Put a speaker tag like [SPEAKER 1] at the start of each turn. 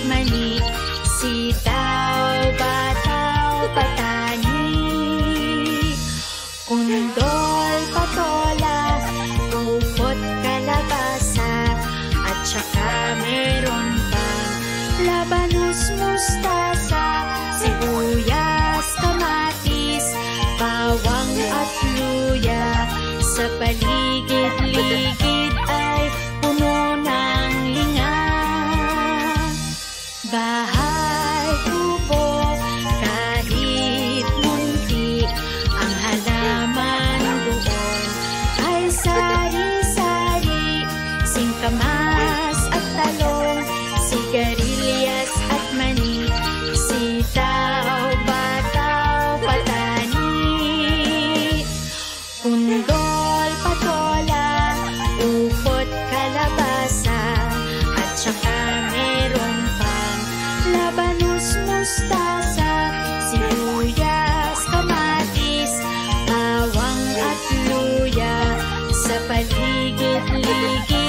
[SPEAKER 1] mani, sitaw, bataw, patani, kundol, patola, upot, kalabasa, at saka meron pang labanos, mustasa, sibuyas, kamatis, bawang at luya. Sa paligid-ligid ay puno ng linga. Bahay, kubo, kahit munti, ang halaman doon ay sari-sari, singkamas at talong, sigarilyas at mani, sitaw, bataw, patani, kundol, patola, upot, kalabasa, at saka meron pang labanos, mustasa, sibuyas, kamatis, bawang at luya. Sa paligid-ligid